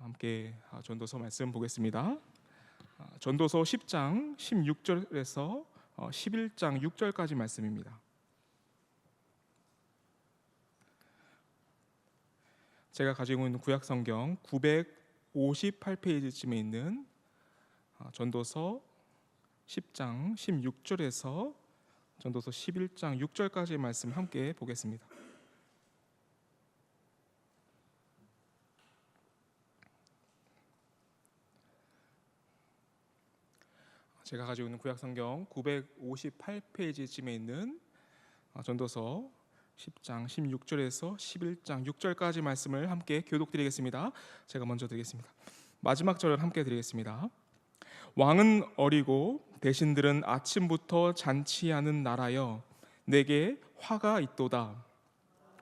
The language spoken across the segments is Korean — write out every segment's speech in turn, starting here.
함께 전도서 말씀 보겠습니다. 전도서 10장 16절에서 11장 6절까지 말씀입니다. 제가 가지고 있는 구약 성경 958페이지쯤에 있는 전도서 10장 16절에서 전도서 11장 6절까지의 말씀 함께 보겠습니다. 제가 가지고 있는 구약 성경 958페이지쯤에 있는 전도서 10장 16절에서 11장 6절까지 말씀을 함께 교독드리겠습니다. 제가 먼저 드리겠습니다. 마지막 절을 함께 드리겠습니다. 왕은 어리고 대신들은 아침부터 잔치하는 나라여 내게 화가 있도다.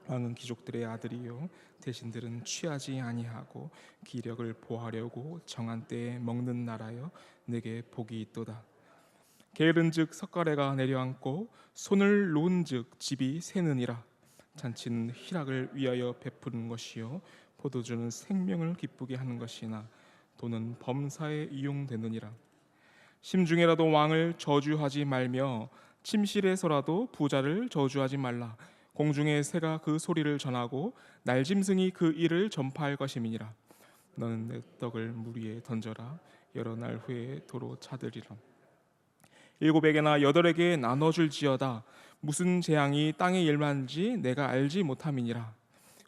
왕은 귀족들의 아들이요 대신들은 취하지 아니하고 기력을 보하려고 정한 때에 먹는 나라여 내게 복이 있도다. 게으른즉 석가래가 내려앉고 손을 놓은즉 집이 새느니라. 잔치는 희락을 위하여 베푸는 것이요 포도주는 생명을 기쁘게 하는 것이나 돈은 범사에 이용되느니라. 심중에라도 왕을 저주하지 말며 침실에서라도 부자를 저주하지 말라. 공중의 새가 그 소리를 전하고 날짐승이 그 일을 전파할 것임이니라. 너는 내 떡을 물 위에 던져라. 여러 날 후에 도로 차들이라. 7에게나 8에게 나눠줄지어다. 무슨 재앙이 땅에 일어나는지 내가 알지 못함이니라.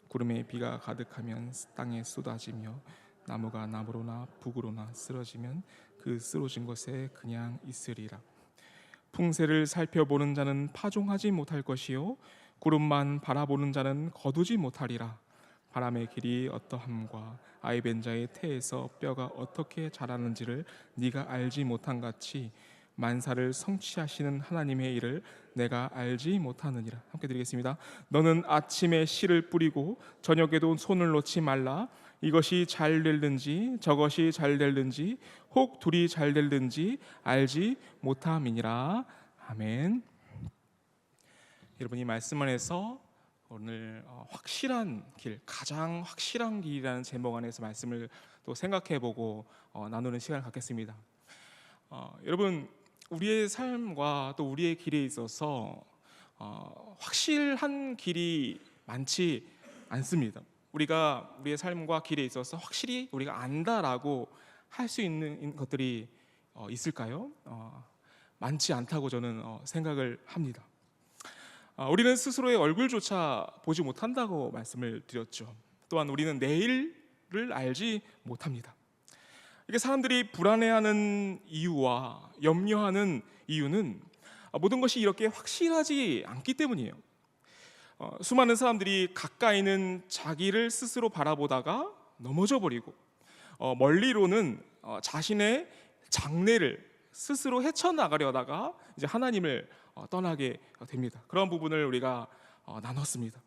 구름에 비가 가득하면 땅에 쏟아지며 나무가 나무로나 북으로나 쓰러지면 그 쓰러진 곳에 그냥 있으리라. 풍세를 살펴보는 자는 파종하지 못할 것이요 구름만 바라보는 자는 거두지 못하리라. 바람의 길이 어떠함과 아이벤자의 태에서 뼈가 어떻게 자라는지를 네가 알지 못한 같이 만사를 성취하시는 하나님의 일을 내가 알지 못하느니라. 함께 드리겠습니다. 너는 아침에 씨를 뿌리고 저녁에도 손을 놓지 말라. 이것이 잘 될는지 저것이 잘 될는지 혹 둘이 잘 될는지 알지 못함이니라. 아멘. 여러분, 이 말씀 안에서 오늘 확실한 길, 가장 확실한 길이라는 제목 안에서 말씀을 또 생각해보고 나누는 시간을 갖겠습니다. 여러분, 우리의 삶과 또 우리의 길에 있어서 확실한 길이 많지 않습니다. 우리가 우리의 삶과 길에 있어서 확실히 우리가 안다라고 할 수 있는 것들이 있을까요? 많지 않다고 저는 생각을 합니다. 우리는 스스로의 얼굴조차 보지 못한다고 말씀을 드렸죠. 또한 우리는 내일을 알지 못합니다. 이게 사람들이 불안해하는 이유와 염려하는 이유는 모든 것이 이렇게 확실하지 않기 때문이에요. 수많은 사람들이 가까이는 자기를 스스로 바라보다가 넘어져 버리고 멀리로는 자신의 장래를 스스로 헤쳐나가려다가 이제 하나님을 떠나게 됩니다. 그런 부분을 우리가 나눴습니다.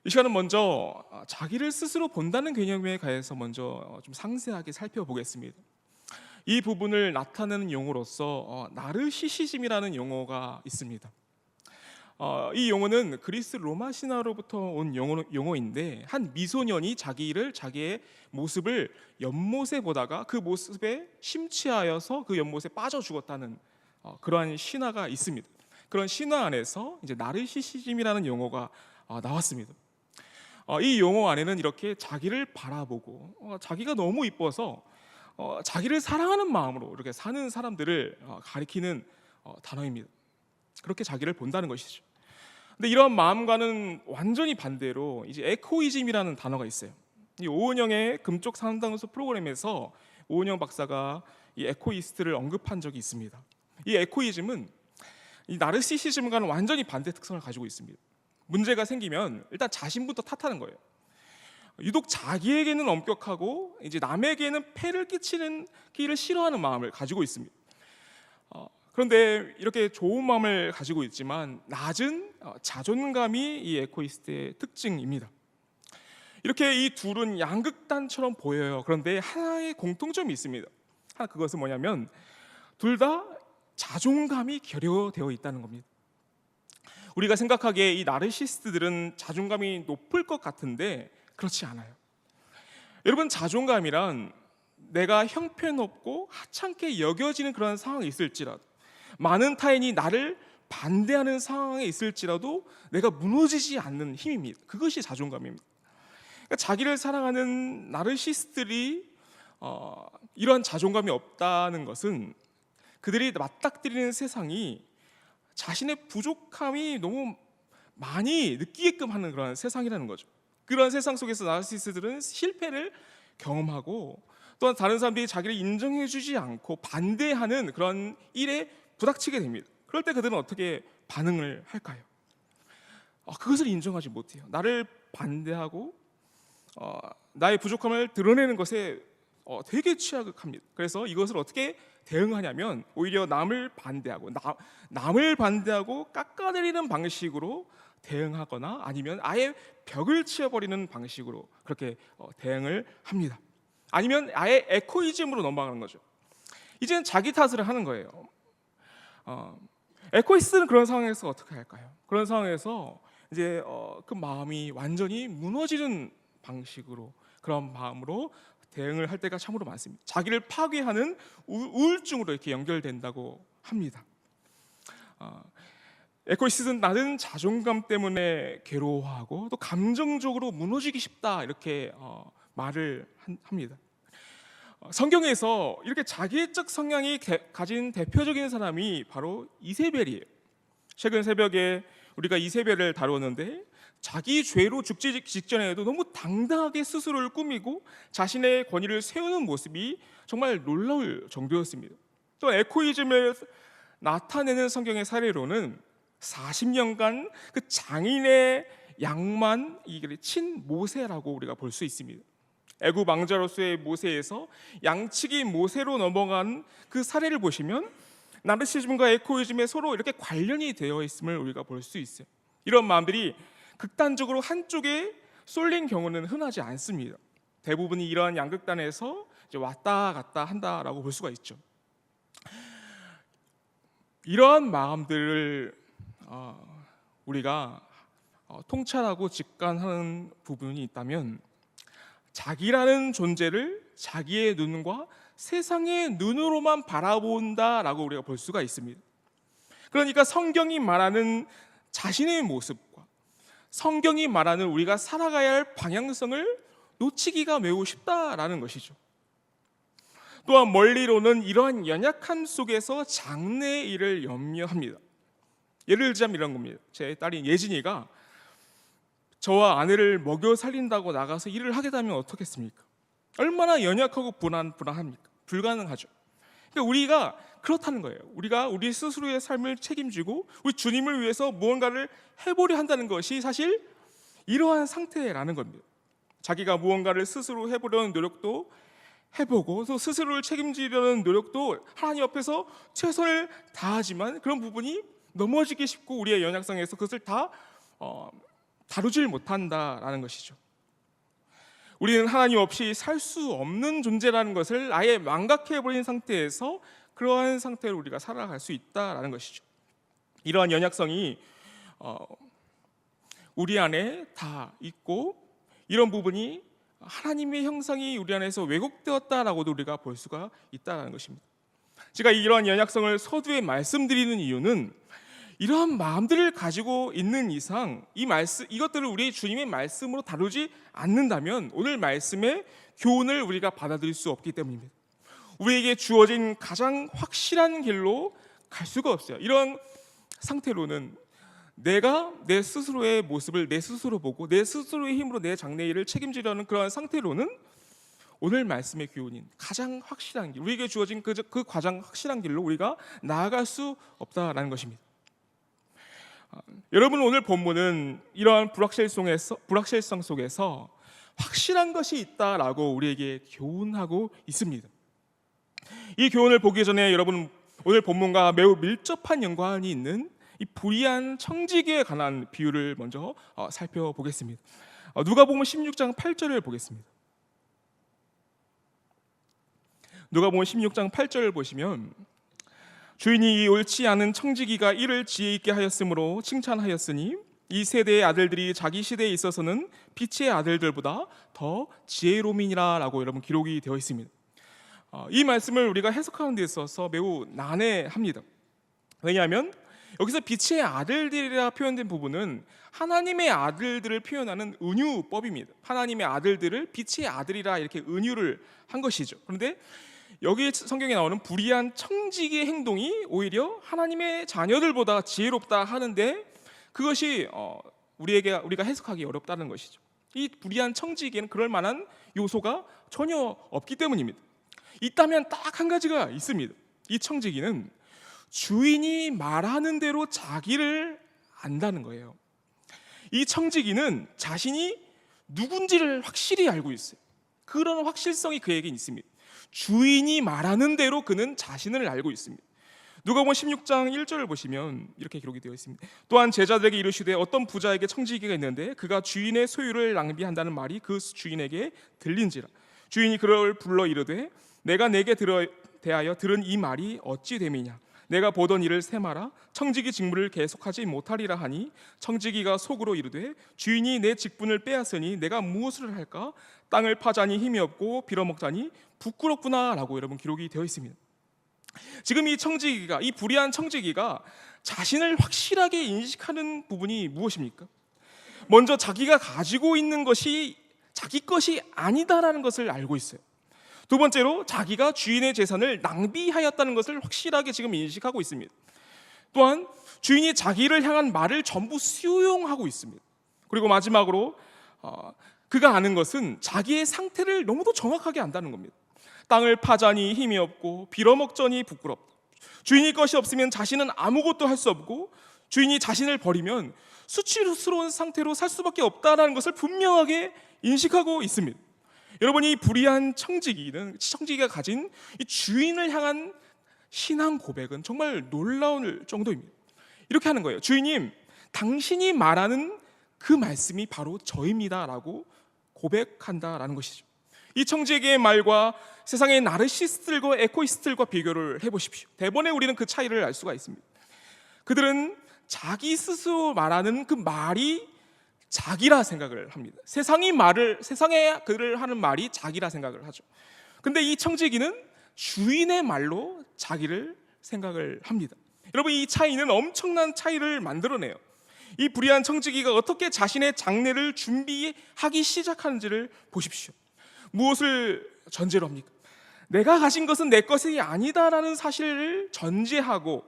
이 시간은 먼저 자기를 스스로 본다는 개념에 관해서 먼저 좀 상세하게 살펴보겠습니다. 이 부분을 나타내는 용어로서 나르시시즘이라는 용어가 있습니다. 이 용어는 그리스 로마 신화로부터 온 용어인데 한 미소년이 자기의 모습을 연못에 보다가 그 모습에 심취하여서 그 연못에 빠져 죽었다는 그러한 신화가 있습니다. 그런 신화 안에서 이제 나르시시즘이라는 용어가 나왔습니다. 이 용어 안에는 이렇게 자기를 바라보고 자기가 너무 이뻐서 자기를 사랑하는 마음으로 이렇게 사는 사람들을 가리키는 단어입니다. 그렇게 자기를 본다는 것이죠. 근데 이런 마음과는 완전히 반대로 이제 에코이즘이라는 단어가 있어요. 이 오은영의 금쪽 상담소 프로그램에서 오은영 박사가 이 에코이스트를 언급한 적이 있습니다. 이 에코이즘은 이 나르시시즘과는 완전히 반대 특성을 가지고 있습니다. 문제가 생기면 일단 자신부터 탓하는 거예요. 유독 자기에게는 엄격하고 이제 남에게는 폐를 끼치는 기를 싫어하는 마음을 가지고 있습니다. 그런데 이렇게 좋은 마음을 가지고 있지만 낮은 자존감이 이 에코이스트의 특징입니다. 이렇게 이 둘은 양극단처럼 보여요. 그런데 하나의 공통점이 있습니다. 그것은 뭐냐면 둘 다 자존감이 결여되어 있다는 겁니다. 우리가 생각하기에 이 나르시스트들은 자존감이 높을 것 같은데 그렇지 않아요. 여러분, 자존감이란 내가 형편없고 하찮게 여겨지는 그런 상황이 있을지라도, 많은 타인이 나를 반대하는 상황에 있을지라도 내가 무너지지 않는 힘입니다. 그것이 자존감입니다. 그러니까 자기를 사랑하는 나르시스트들이 이러한 자존감이 없다는 것은 그들이 맞닥뜨리는 세상이 자신의 부족함이 너무 많이 느끼게끔 하는 그런 세상이라는 거죠. 그런 세상 속에서 나르시스트들은 실패를 경험하고, 또한 다른 사람들이 자기를 인정해주지 않고 반대하는 그런 일에 부닥치게 됩니다. 그럴 때 그들은 어떻게 반응을 할까요? 그것을 인정하지 못해요. 나를 반대하고 나의 부족함을 드러내는 것에 되게 취약합니다. 그래서 이것을 어떻게 대응하냐면 오히려 남을 반대하고 깎아내리는 방식으로 대응하거나, 아니면 아예 벽을 치워버리는 방식으로 그렇게 대응을 합니다. 아니면 아예 에코이즘으로 넘어가는 거죠. 이제는 자기 탓을 하는 거예요. 에코이스트는 그런 상황에서 어떻게 할까요? 그런 상황에서 이제 그 마음이 완전히 무너지는 방식으로, 그런 마음으로 대응을 할 때가 참으로 많습니다. 자기를 파괴하는 우울증으로 이렇게 연결된다고 합니다. 에코이스트는 나는 자존감 때문에 괴로워하고 또 감정적으로 무너지기 쉽다, 이렇게 말을 합니다. 성경에서 이렇게 자기애적 성향이 가진 대표적인 사람이 바로 이세벨이에요. 최근 새벽에 우리가 이세벨을 다루었는데, 자기 죄로 죽지 직전에도 너무 당당하게 스스로를 꾸미고 자신의 권위를 세우는 모습이 정말 놀라울 정도였습니다. 또 에코이즘을 나타내는 성경의 사례로는 40년간 그 장인의 양만 친 모세라고 우리가 볼 수 있습니다. 애굽 왕자로서의 모세에서 양치기 모세로 넘어간 그 사례를 보시면 나르시즘과 에코이즘에 서로 이렇게 관련이 되어 있음을 우리가 볼 수 있어요. 이런 마음들이 극단적으로 한쪽에 쏠린 경우는 흔하지 않습니다. 대부분이 이러한 양극단에서 이제 왔다 갔다 한다라고 볼 수가 있죠. 이러한 마음들을 우리가 통찰하고 직관하는 부분이 있다면, 자기라는 존재를 자기의 눈과 세상의 눈으로만 바라본다라고 우리가 볼 수가 있습니다. 그러니까 성경이 말하는 자신의 모습과 성경이 말하는 우리가 살아가야 할 방향성을 놓치기가 매우 쉽다라는 것이죠. 또한 멀리로는 이러한 연약함 속에서 장래의 일을 염려합니다. 예를 들자면 이런 겁니다. 제 딸인 예진이가 저와 아내를 먹여 살린다고 나가서 일을 하게 되면 어떻겠습니까? 얼마나 연약하고 불안합니까? 불가능하죠. 그러니까 우리가 그렇다는 거예요. 우리가 우리 스스로의 삶을 책임지고 우리 주님을 위해서 무언가를 해보려 한다는 것이 사실 이러한 상태라는 겁니다. 자기가 무언가를 스스로 해보려는 노력도 해보고, 또 스스로를 책임지려는 노력도 하나님 앞에서 최선을 다하지만 그런 부분이 넘어지기 쉽고 우리의 연약성에서 그것을 다 다루질 못한다라는 것이죠. 우리는 하나님 없이 살 수 없는 존재라는 것을 아예 망각해버린 상태에서 그러한 상태로 우리가 살아갈 수 있다라는 것이죠. 이러한 연약성이 우리 안에 다 있고, 이런 부분이 하나님의 형상이 우리 안에서 왜곡되었다라고도 우리가 볼 수가 있다는 것입니다. 제가 이러한 연약성을 서두에 말씀드리는 이유는, 이러한 마음들을 가지고 있는 이상 이것들을 우리 주님의 말씀으로 다루지 않는다면 오늘 말씀의 교훈을 우리가 받아들일 수 없기 때문입니다. 우리에게 주어진 가장 확실한 길로 갈 수가 없어요. 이런 상태로는 내가 내 스스로의 모습을 내 스스로 보고 내 스스로의 힘으로 내 장래 일을 책임지려는 그러한 상태로는 오늘 말씀의 교훈인 가장 확실한 길, 우리에게 주어진 그 가장 확실한 길로 우리가 나아갈 수 없다라는 것입니다. 여러분, 오늘 본문은 이러한 불확실성 속에서 확실한 것이 있다라고 우리에게 교훈하고 있습니다. 이 교훈을 보기 전에 여러분, 오늘 본문과 매우 밀접한 연관이 있는 이 불의한 청지기에 관한 비유를 먼저 살펴보겠습니다. 누가복음 16장 8절을 보겠습니다. 누가복음 16장 8절을 보시면, 주인이 이 옳지 않은 청지기가 이를 지혜 있게 하였으므로 칭찬하였으니 이 세대의 아들들이 자기 시대에 있어서는 빛의 아들들보다 더 지혜로움이라고 여러분 기록이 되어 있습니다. 이 말씀을 우리가 해석하는 데 있어서 매우 난해합니다. 왜냐하면 여기서 빛의 아들들이라 표현된 부분은 하나님의 아들들을 표현하는 은유법입니다. 하나님의 아들들을 빛의 아들이라 이렇게 은유를 한 것이죠. 그런데 여기 성경에 나오는 불의한 청지기의 행동이 오히려 하나님의 자녀들보다 지혜롭다 하는데 그것이 우리가 해석하기 어렵다는 것이죠. 이 불의한 청지기에는 그럴 만한 요소가 전혀 없기 때문입니다. 있다면 딱 한 가지가 있습니다. 이 청지기는 주인이 말하는 대로 자기를 안다는 거예요. 이 청지기는 자신이 누군지를 확실히 알고 있어요. 그런 확실성이 그에게 있습니다. 주인이 말하는 대로 그는 자신을 알고 있습니다. 누가복음 16장 1절을 보시면 이렇게 기록이 되어 있습니다. 또한 제자들에게 이르시되 어떤 부자에게 청지기가 있는데 그가 주인의 소유를 낭비한다는 말이 그 주인에게 들린지라. 주인이 그를 불러 이르되 내가 내게 대하여 들은 이 말이 어찌 됨이냐. 내가 보던 일을 세마라. 청지기 직무를 계속하지 못하리라 하니 청지기가 속으로 이르되 주인이 내 직분을 빼앗으니 내가 무엇을 할까? 땅을 파자니 힘이 없고 빌어먹자니 부끄럽구나 라고 여러분 기록이 되어 있습니다. 지금 이 청지기가, 이 불의한 청지기가 자신을 확실하게 인식하는 부분이 무엇입니까? 먼저 자기가 가지고 있는 것이 자기 것이 아니다라는 것을 알고 있어요. 두 번째로 자기가 주인의 재산을 낭비하였다는 것을 확실하게 지금 인식하고 있습니다. 또한 주인이 자기를 향한 말을 전부 수용하고 있습니다. 그리고 마지막으로 그가 아는 것은 자기의 상태를 너무도 정확하게 안다는 겁니다. 땅을 파자니 힘이 없고 빌어먹자니 부끄럽다. 주인이 것이 없으면 자신은 아무것도 할 수 없고 주인이 자신을 버리면 수치스러운 상태로 살 수밖에 없다는 것을 분명하게 인식하고 있습니다. 여러분, 이 불의한 청지기가 가진 이 주인을 향한 신앙 고백은 정말 놀라울 정도입니다. 이렇게 하는 거예요. 주인님, 당신이 말하는 그 말씀이 바로 저입니다라고 고백한다라는 것이죠. 이 청지기의 말과 세상의 나르시스트들과 에고이스트들과 비교를 해보십시오. 대번에 우리는 그 차이를 알 수가 있습니다. 그들은 자기 스스로 말하는 그 말이 자기라 생각을 합니다. 세상에 그를 하는 말이 자기라 생각을 하죠. 근데 이 청지기는 주인의 말로 자기를 생각을 합니다. 여러분, 이 차이는 엄청난 차이를 만들어내요. 이 불의한 청지기가 어떻게 자신의 장래를 준비하기 시작하는지를 보십시오. 무엇을 전제로 합니까? 내가 가진 것은 내 것이 아니다라는 사실을 전제하고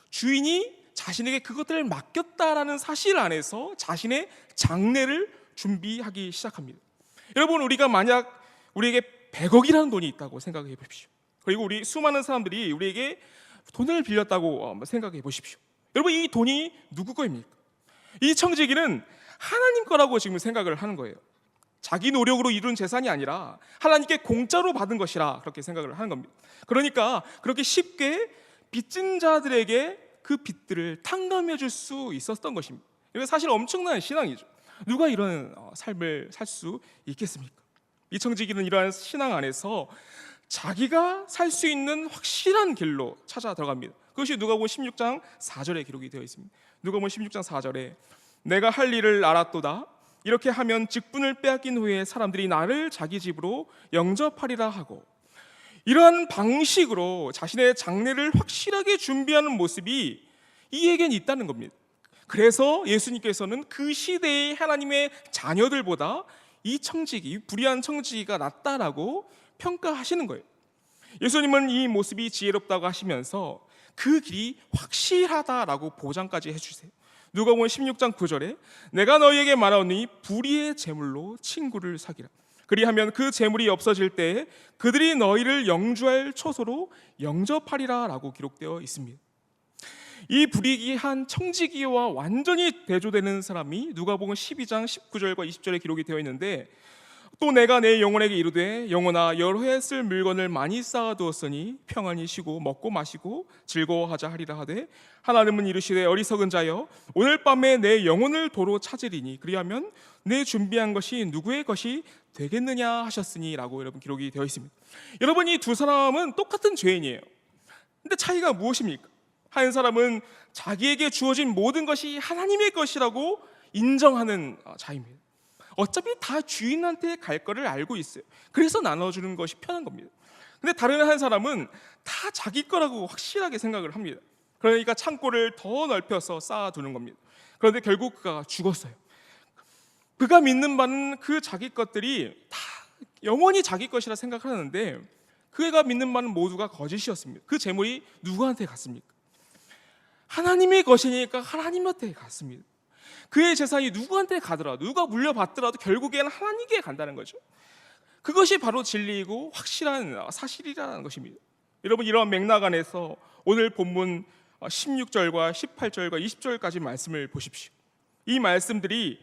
주인이 자신에게 그것들을 맡겼다라는 사실 안에서 자신의 장래를 준비하기 시작합니다. 여러분, 우리가 만약 우리에게 100억이라는 돈이 있다고 생각해 보십시오. 그리고 우리 수많은 사람들이 우리에게 돈을 빌렸다고 생각해 보십시오. 여러분, 이 돈이 누구 거입니까? 이 청지기는 하나님 거라고 지금 생각을 하는 거예요. 자기 노력으로 이룬 재산이 아니라 하나님께 공짜로 받은 것이라 그렇게 생각을 하는 겁니다. 그러니까 그렇게 쉽게 빚진 자들에게 그 빚들을 탕감해 줄 수 있었던 것입니다. 이거 사실 엄청난 신앙이죠. 누가 이런 삶을 살 수 있겠습니까? 이 청지기는 이러한 신앙 안에서 자기가 살 수 있는 확실한 길로 찾아 들어갑니다. 그것이 누가복음 16장 4절에 기록이 되어 있습니다. 누가복음 16장 4절에 내가 할 일을 알았도다. 이렇게 하면 직분을 빼앗긴 후에 사람들이 나를 자기 집으로 영접하리라 하고, 이러한 방식으로 자신의 장래를 확실하게 준비하는 모습이 이에겐 있다는 겁니다. 그래서 예수님께서는 그 시대의 하나님의 자녀들보다 이 청지기, 불의한 청지기가 낫다라고 평가하시는 거예요. 예수님은 이 모습이 지혜롭다고 하시면서 그 길이 확실하다라고 보장까지 해주세요. 누가복음 16장 9절에 내가 너희에게 말하오니 불의의 재물로 친구를 사귀라. 그리하면 그 재물이 없어질 때에 그들이 너희를 영주할 처소로 영접하리라 라고 기록되어 있습니다. 이 불의한 청지기와 완전히 대조되는 사람이 누가복음 12장 19절과 20절에 기록이 되어 있는데, 또 내가 내 영혼에게 이르되 영혼아 여러 해 쓸 물건을 많이 쌓아두었으니 평안히 쉬고 먹고 마시고 즐거워하자 하리라 하되, 하나님은 이르시되 어리석은 자여 오늘 밤에 내 영혼을 도로 찾으리니 그리하면 내 준비한 것이 누구의 것이 되겠느냐 하셨으니 라고 여러분 기록이 되어 있습니다. 여러분, 이 두 사람은 똑같은 죄인이에요. 근데 차이가 무엇입니까? 한 사람은 자기에게 주어진 모든 것이 하나님의 것이라고 인정하는 자입니다. 어차피 다 주인한테 갈 거를 알고 있어요. 그래서 나눠주는 것이 편한 겁니다. 근데 다른 한 사람은 다 자기 거라고 확실하게 생각을 합니다. 그러니까 창고를 더 넓혀서 쌓아두는 겁니다. 그런데 결국 그가 죽었어요. 그가 믿는 바는 그 자기 것들이 다 영원히 자기 것이라 생각하는데, 그가 믿는 바는 모두가 거짓이었습니다. 그 재물이 누구한테 갔습니까? 하나님의 것이니까 하나님한테 갔습니다. 그의 재산이 누구한테 가더라도, 누가 물려받더라도 결국에는 하나님께 간다는 거죠. 그것이 바로 진리이고 확실한 사실이라는 것입니다. 여러분, 이러한 맥락 안에서 오늘 본문 16절과 18절과 20절까지 말씀을 보십시오. 이 말씀들이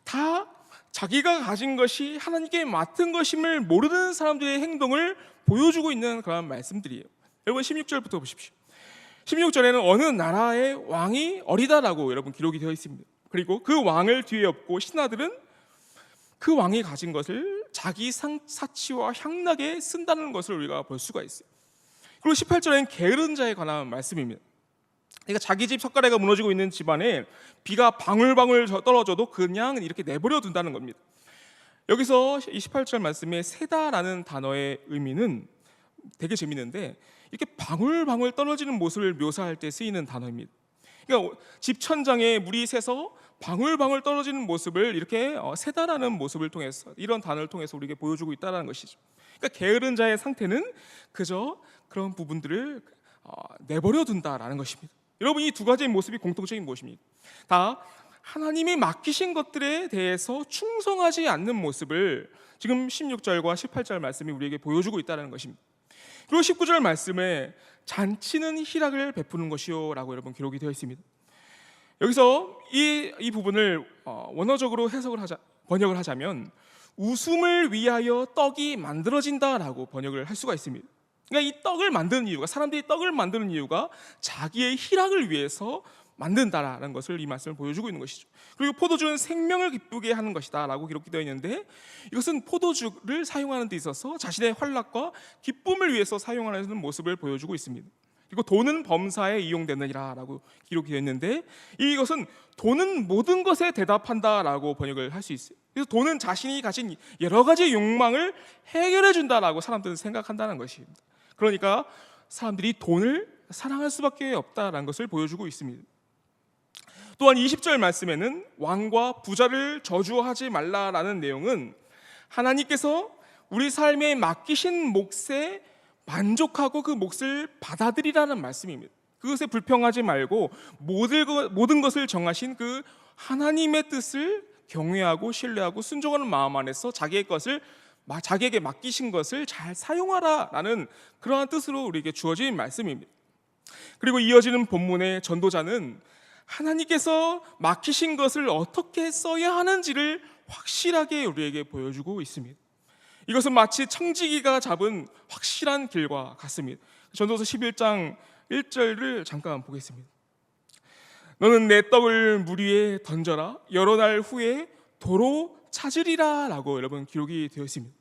다 자기가 가진 것이 하나님께 맡은 것임을 모르는 사람들의 행동을 보여주고 있는 그런 말씀들이에요. 여러분, 16절부터 보십시오. 16절에는 어느 나라의 왕이 어리다라고 여러분 기록이 되어 있습니다. 그리고 그 왕을 뒤에 업고 신하들은 그 왕이 가진 것을 자기 사치와 향락에 쓴다는 것을 우리가 볼 수가 있어요. 그리고 18절에는 게으른 자에 관한 말씀입니다. 그러니까 자기 집 석가래가 무너지고 있는 집안에 비가 방울방울 떨어져도 그냥 이렇게 내버려 둔다는 겁니다. 여기서 28절 말씀에 세다라는 단어의 의미는 되게 재밌는데, 이렇게 방울방울 떨어지는 모습을 묘사할 때 쓰이는 단어입니다. 그러니까 집 천장에 물이 새서 방울방울 떨어지는 모습을 이렇게 세다라는 모습을 통해서, 이런 단어를 통해서 우리에게 보여주고 있다는 것이죠. 그러니까 게으른 자의 상태는 그저 그런 부분들을 내버려 둔다라는 것입니다. 여러분, 이 두 가지의 모습이 공통적인 무엇입니까? 다 하나님이 맡기신 것들에 대해서 충성하지 않는 모습을 지금 16절과 18절 말씀이 우리에게 보여주고 있다는 것입니다. 그리고 19절 말씀에 잔치는 희락을 베푸는 것이요 라고 여러분 기록이 되어 있습니다. 여기서 이 부분을 원어적으로 번역을 하자면 웃음을 위하여 떡이 만들어진다라고 번역을 할 수가 있습니다. 그러니까 이 떡을 만드는 이유가, 사람들이 떡을 만드는 이유가 자기의 희락을 위해서 만든다라는 것을 이 말씀을 보여주고 있는 것이죠. 그리고 포도주는 생명을 기쁘게 하는 것이다 라고 기록이 되어 있는데, 이것은 포도주를 사용하는 데 있어서 자신의 활락과 기쁨을 위해서 사용하는 모습을 보여주고 있습니다. 그리고 돈은 범사에 이용되느니라 라고 기록이 되어 있는데, 이것은 돈은 모든 것에 대답한다 라고 번역을 할 수 있어요. 그래서 돈은 자신이 가진 여러 가지 욕망을 해결해 준다라고 사람들은 생각한다는 것입니다. 그러니까 사람들이 돈을 사랑할 수밖에 없다라는 것을 보여주고 있습니다. 또한 20절 말씀에는 왕과 부자를 저주하지 말라라는 내용은 하나님께서 우리 삶에 맡기신 몫에 만족하고 그 몫을 받아들이라는 말씀입니다. 그것에 불평하지 말고 모든 것을 정하신 그 하나님의 뜻을 경외하고 신뢰하고 순종하는 마음 안에서 자기에게 맡기신 것을 잘 사용하라라는 그러한 뜻으로 우리에게 주어진 말씀입니다. 그리고 이어지는 본문의 전도자는 하나님께서 맡기신 것을 어떻게 써야 하는지를 확실하게 우리에게 보여주고 있습니다. 이것은 마치 청지기가 잡은 확실한 길과 같습니다. 전도서 11장 1절을 잠깐 보겠습니다. 너는 내 떡을 물 위에 던져라, 여러 날 후에 도로 찾으리라 라고 여러분 기록이 되어 있습니다.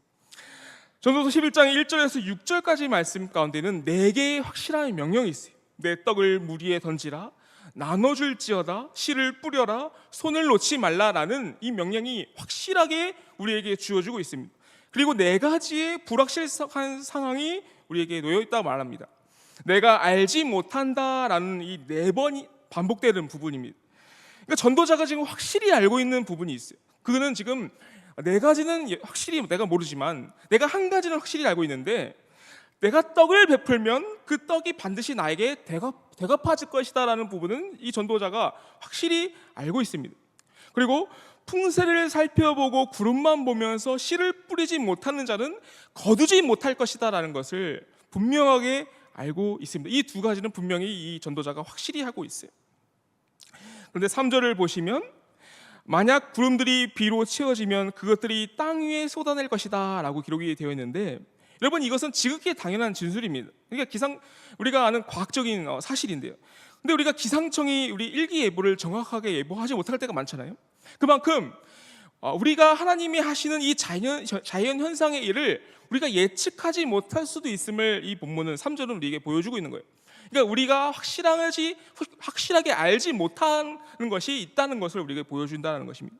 전도서 11장 1절에서 6절까지 말씀 가운데는 4개의 확실한 명령이 있어요. 내 떡을 물 위에 던지라, 나눠줄지어다, 씨를 뿌려라, 손을 놓지 말라라는 이 명령이 확실하게 우리에게 주어지고 있습니다. 그리고 4가지의 불확실한 상황이 우리에게 놓여 있다고 말합니다. 내가 알지 못한다라는 이 4번이 반복되는 부분입니다. 그러니까 전도자가 지금 확실히 알고 있는 부분이 있어요. 그거는 지금 4가지는 확실히 내가 모르지만 내가 한 가지는 확실히 알고 있는데, 내가 떡을 베풀면 그 떡이 반드시 나에게 대갚아질 것이다 라는 부분은 이 전도자가 확실히 알고 있습니다. 그리고 풍세를 살펴보고 구름만 보면서 씨를 뿌리지 못하는 자는 거두지 못할 것이다 라는 것을 분명하게 알고 있습니다. 이 2가지는 분명히 이 전도자가 확실히 하고 있어요. 그런데 3절을 보시면 만약 구름들이 비로 채워지면 그것들이 땅 위에 쏟아낼 것이다 라고 기록이 되어 있는데, 여러분, 이것은 지극히 당연한 진술입니다. 그러니까 우리가 아는 과학적인 사실인데요. 근데 우리가 기상청이 우리 일기예보를 정확하게 예보하지 못할 때가 많잖아요. 그만큼 우리가 하나님이 하시는 이 자연 현상의 일을 우리가 예측하지 못할 수도 있음을 이 본문은 3절은 우리에게 보여주고 있는 거예요. 그러니까 우리가 확실하게 알지 못하는 것이 있다는 것을 우리에게 보여준다는 것입니다.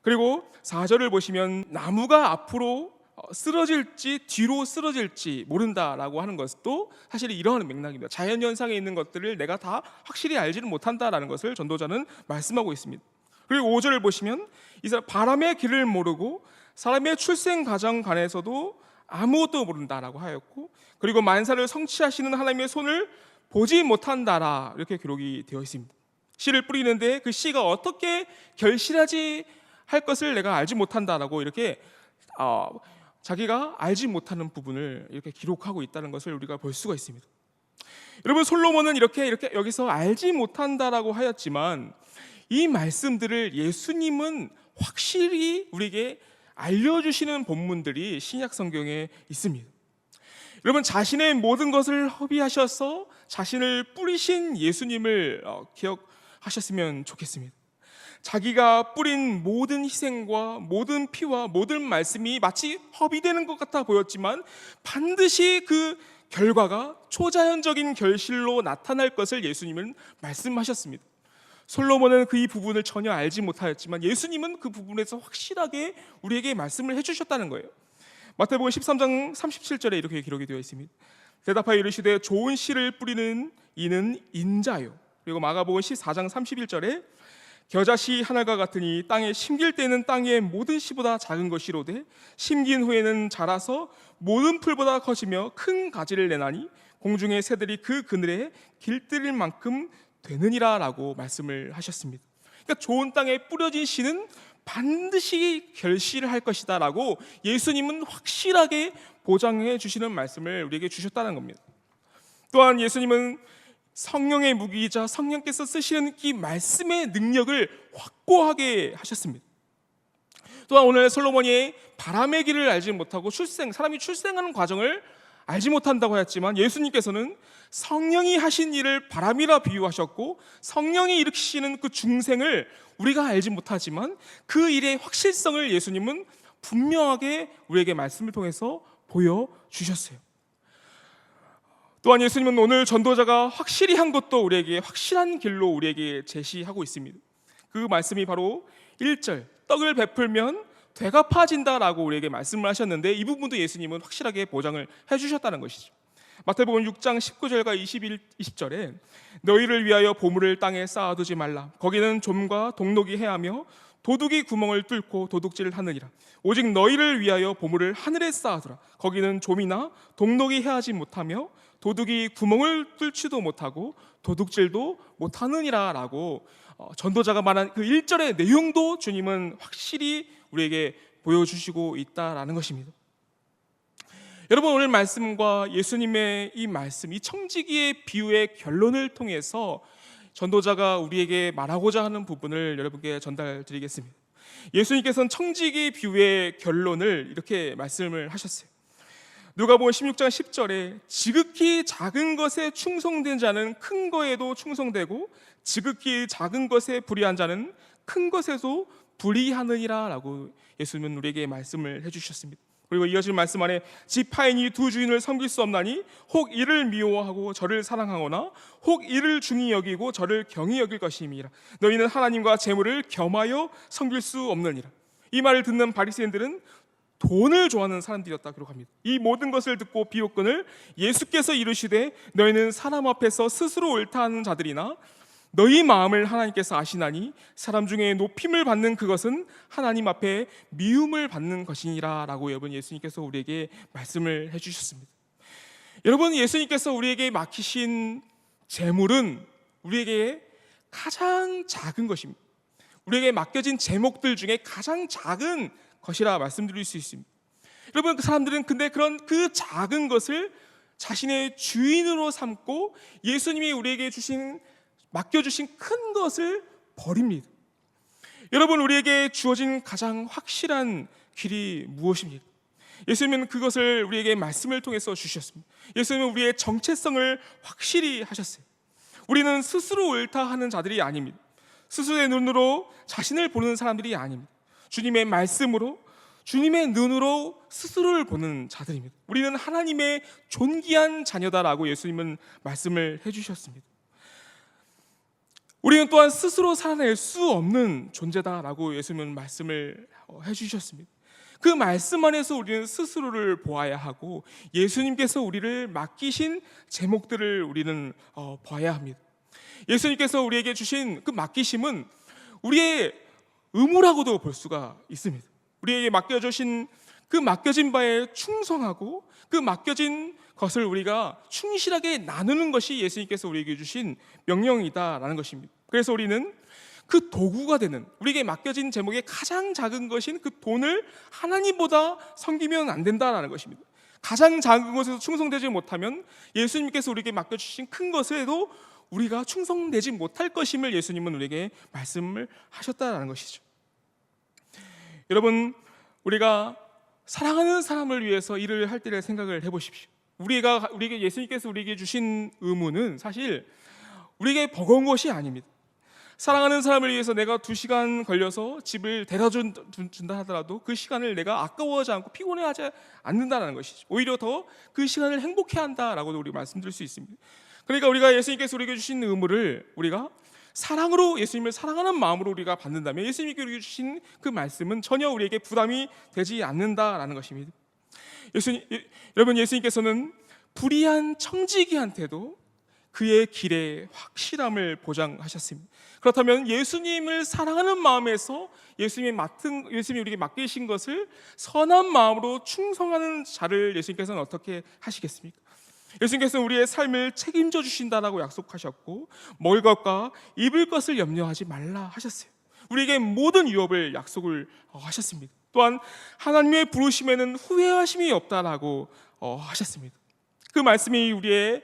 그리고 4절을 보시면 나무가 앞으로 쓰러질지 뒤로 쓰러질지 모른다라고 하는 것도 사실 이러한 맥락입니다. 자연현상에 있는 것들을 내가 다 확실히 알지는 못한다라는 것을 전도자는 말씀하고 있습니다. 그리고 5절을 보시면 이 사람 바람의 길을 모르고 사람의 출생 과정 간에서도 아무것도 모른다라고 하였고, 그리고 만사를 성취하시는 하나님의 손을 보지 못한다라 이렇게 기록이 되어 있습니다. 씨를 뿌리는데 그 씨가 어떻게 결실하지 할 것을 내가 알지 못한다라고 이렇게 자기가 알지 못하는 부분을 이렇게 기록하고 있다는 것을 우리가 볼 수가 있습니다. 여러분, 솔로몬은 이렇게 여기서 알지 못한다라고 하였지만 이 말씀들을 예수님은 확실히 우리에게 알려주시는 본문들이 신약 성경에 있습니다. 여러분, 자신의 모든 것을 허비하셔서 자신을 뿌리신 예수님을 기억하셨으면 좋겠습니다. 자기가 뿌린 모든 희생과 모든 피와 모든 말씀이 마치 허비되는 것 같아 보였지만 반드시 그 결과가 초자연적인 결실로 나타날 것을 예수님은 말씀하셨습니다. 솔로몬은 그 이 부분을 전혀 알지 못하였지만 예수님은 그 부분에서 확실하게 우리에게 말씀을 해주셨다는 거예요. 마태복음 13장 37절에 이렇게 기록이 되어 있습니다. 대답하여 이르시되 좋은 씨를 뿌리는 이는 인자요. 그리고 마가복음 14장 31절에 겨자씨 하나가 같으니 땅에 심길 때는 땅의 모든 씨보다 작은 것이로되 심긴 후에는 자라서 모든 풀보다 커지며 큰 가지를 내나니 공중의 새들이 그 그늘에 길들일 만큼 되느니라 라고 말씀을 하셨습니다. 그러니까 좋은 땅에 뿌려진 씨는 반드시 결실을 할 것이다 라고 예수님은 확실하게 보장해 주시는 말씀을 우리에게 주셨다는 겁니다. 또한 예수님은 성령의 무기이자 성령께서 쓰시는 이 말씀의 능력을 확고하게 하셨습니다. 또한 오늘 솔로몬이 바람의 길을 알지 못하고 사람이 출생하는 과정을 알지 못한다고 하였지만 예수님께서는 성령이 하신 일을 바람이라 비유하셨고 성령이 일으키시는 그 중생을 우리가 알지 못하지만 그 일의 확실성을 예수님은 분명하게 우리에게 말씀을 통해서 보여주셨어요. 또한 예수님은 오늘 전도자가 확실히 한 것도 우리에게 확실한 길로 우리에게 제시하고 있습니다. 그 말씀이 바로 1절 떡을 베풀면 되가 파진다라고 우리에게 말씀을 하셨는데 이 부분도 예수님은 확실하게 보장을 해주셨다는 것이죠. 마태복음 6장 19절과 20절에 너희를 위하여 보물을 땅에 쌓아두지 말라. 거기는 좀과 동록이 해하며 도둑이 구멍을 뚫고 도둑질을 하느니라. 오직 너희를 위하여 보물을 하늘에 쌓아두라. 거기는 좀이나 동록이 해하지 못하며 도둑이 구멍을 뚫지도 못하고 도둑질도 못하느니라 라고 전도자가 말한 그 1절의 내용도 주님은 확실히 우리에게 보여주시고 있다라는 것입니다. 여러분, 오늘 말씀과 예수님의 이 말씀, 이 청지기의 비유의 결론을 통해서 전도자가 우리에게 말하고자 하는 부분을 여러분께 전달드리겠습니다. 예수님께서는 청지기 비유의 결론을 이렇게 말씀을 하셨어요. 누가복음 16장 10절에 지극히 작은 것에 충성된 자는 큰 거에도 충성되고 지극히 작은 것에 불의한 자는 큰 것에도 불의하느니라 라고 예수님은 우리에게 말씀을 해주셨습니다. 그리고 이어질 말씀 안에 지파인이 두 주인을 섬길 수 없나니 혹 이를 미워하고 저를 사랑하거나 혹 이를 중히 여기고 저를 경히 여길 것임이라. 너희는 하나님과 재물을 겸하여 섬길 수 없느니라. 이 말을 듣는 바리새인들은 돈을 좋아하는 사람들이었다 기록합니다. 이 모든 것을 듣고 비웃건을 예수께서 이르시되 너희는 사람 앞에서 스스로 옳다 하는 자들이나 너희 마음을 하나님께서 아시나니 사람 중에 높임을 받는 그것은 하나님 앞에 미움을 받는 것이니라 라고 여러분 예수님께서 우리에게 말씀을 해주셨습니다. 여러분, 예수님께서 우리에게 맡기신 재물은 우리에게 가장 작은 것입니다. 우리에게 맡겨진 제목들 중에 가장 작은 것이라 말씀드릴 수 있습니다. 여러분, 그 사람들은 근데 그런 그 작은 것을 자신의 주인으로 삼고 예수님이 우리에게 맡겨주신 큰 것을 버립니다. 여러분, 우리에게 주어진 가장 확실한 길이 무엇입니까? 예수님은 그것을 우리에게 말씀을 통해서 주셨습니다. 예수님은 우리의 정체성을 확실히 하셨어요. 우리는 스스로 옳다 하는 자들이 아닙니다. 스스로의 눈으로 자신을 보는 사람들이 아닙니다. 주님의 말씀으로, 주님의 눈으로 스스로를 보는 자들입니다. 우리는 하나님의 존귀한 자녀다라고 예수님은 말씀을 해주셨습니다. 우리는 또한 스스로 살아낼 수 없는 존재다라고 예수님은 말씀을 해주셨습니다. 그 말씀 안에서 우리는 스스로를 보아야 하고 예수님께서 우리를 맡기신 제목들을 우리는 봐야 합니다. 예수님께서 우리에게 주신 그 맡기심은 우리의 의무라고도 볼 수가 있습니다. 우리에게 맡겨주신 그 맡겨진 바에 충성하고 그 맡겨진 것을 우리가 충실하게 나누는 것이 예수님께서 우리에게 주신 명령이다라는 것입니다. 그래서 우리는 그 도구가 되는, 우리에게 맡겨진 제목의 가장 작은 것인 그 돈을 하나님보다 섬기면 안 된다라는 것입니다. 가장 작은 것에서 충성되지 못하면 예수님께서 우리에게 맡겨주신 큰 것에도 우리가 충성되지 못할 것임을 예수님은 우리에게 말씀을 하셨다라는 것이죠. 여러분, 우리가 사랑하는 사람을 위해서 일을 할 때를 생각을 해보십시오. 우리에게 예수님께서 우리에게 주신 의무는 사실 우리에게 버거운 것이 아닙니다. 사랑하는 사람을 위해서 내가 2시간 걸려서 집을 데려다 준다 하더라도 그 시간을 내가 아까워하지 않고 피곤해하지 않는다는 것이죠. 오히려 더 그 시간을 행복해한다라고도 우리가 말씀드릴 수 있습니다. 그러니까 우리가 예수님께서 우리에게 주신 의무를 우리가 사랑으로, 예수님을 사랑하는 마음으로 우리가 받는다면 예수님께 우리에게 주신 그 말씀은 전혀 우리에게 부담이 되지 않는다라는 것입니다. 여러분, 예수님께서는 불의한 청지기한테도 그의 길의 확실함을 보장하셨습니다. 그렇다면 예수님을 사랑하는 마음에서 예수님이 우리에게 맡기신 것을 선한 마음으로 충성하는 자를 예수님께서는 어떻게 하시겠습니까? 예수님께서는 우리의 삶을 책임져 주신다라고 약속하셨고 먹을 것과 입을 것을 염려하지 말라 하셨어요. 우리에게 모든 유업을 약속을 하셨습니다. 또한 하나님의 부르심에는 후회하심이 없다라고 하셨습니다. 그 말씀이 우리가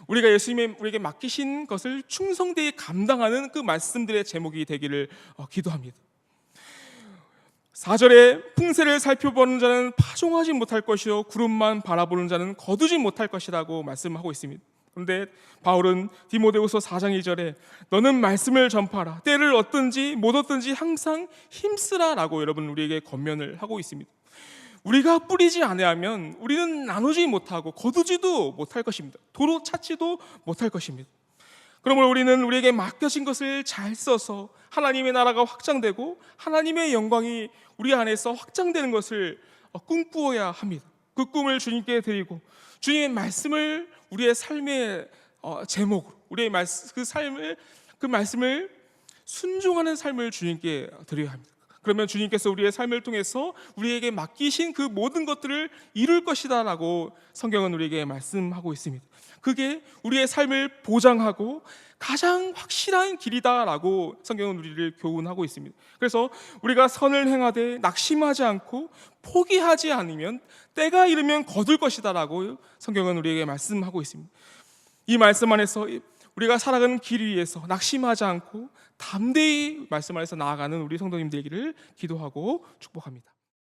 예수님의 우리에게 맡기신 것을 충성되이 감당하는 그 말씀들의 제목이 되기를 기도합니다. 4절에 풍세를 살펴보는 자는 파종하지 못할 것이요 구름만 바라보는 자는 거두지 못할 것이라고 말씀하고 있습니다. 그런데 바울은 디모데후서 4장 2절에 너는 말씀을 전파하라, 때를 얻든지 못 얻든지 항상 힘쓰라라고 여러분 우리에게 권면을 하고 있습니다. 우리가 뿌리지 아니하면 우리는 나누지 못하고 거두지도 못할 것입니다. 도로 찾지도 못할 것입니다. 그러므로 우리는 우리에게 맡겨진 것을 잘 써서 하나님의 나라가 확장되고 하나님의 영광이 우리 안에서 확장되는 것을 꿈꾸어야 합니다. 그 꿈을 주님께 드리고 주님의 말씀을 우리의 삶의 제목으로 우리의 그 말씀을 순종하는 삶을 주님께 드려야 합니다. 그러면 주님께서 우리의 삶을 통해서 우리에게 맡기신 그 모든 것들을 이룰 것이다 라고 성경은 우리에게 말씀하고 있습니다. 그게 우리의 삶을 보장하고 가장 확실한 길이다 라고 성경은 우리를 교훈하고 있습니다. 그래서 우리가 선을 행하되 낙심하지 않고 포기하지 않으면 때가 이르면 거둘 것이다 라고 성경은 우리에게 말씀하고 있습니다. 이 말씀 안에서 우리가 살아가는 길 위에서 낙심하지 않고 담대히 말씀 안에서 나아가는 우리 성도님들 되기를 기도하고 축복합니다.